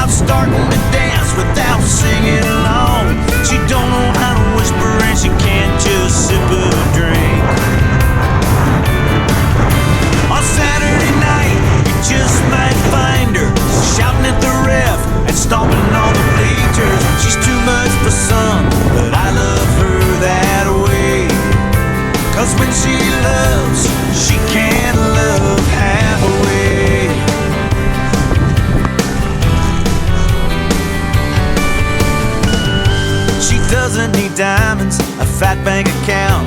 about starting to dance without singing along. She don't know how to whisper and she can't just sip a drink. On Saturday night, you just might find her shouting at the ref and stomping on the bleachers. She's too much for some, but I love her that way. 'Cause when she loves, she can't love halfway. She doesn't need diamonds, a fat bank account,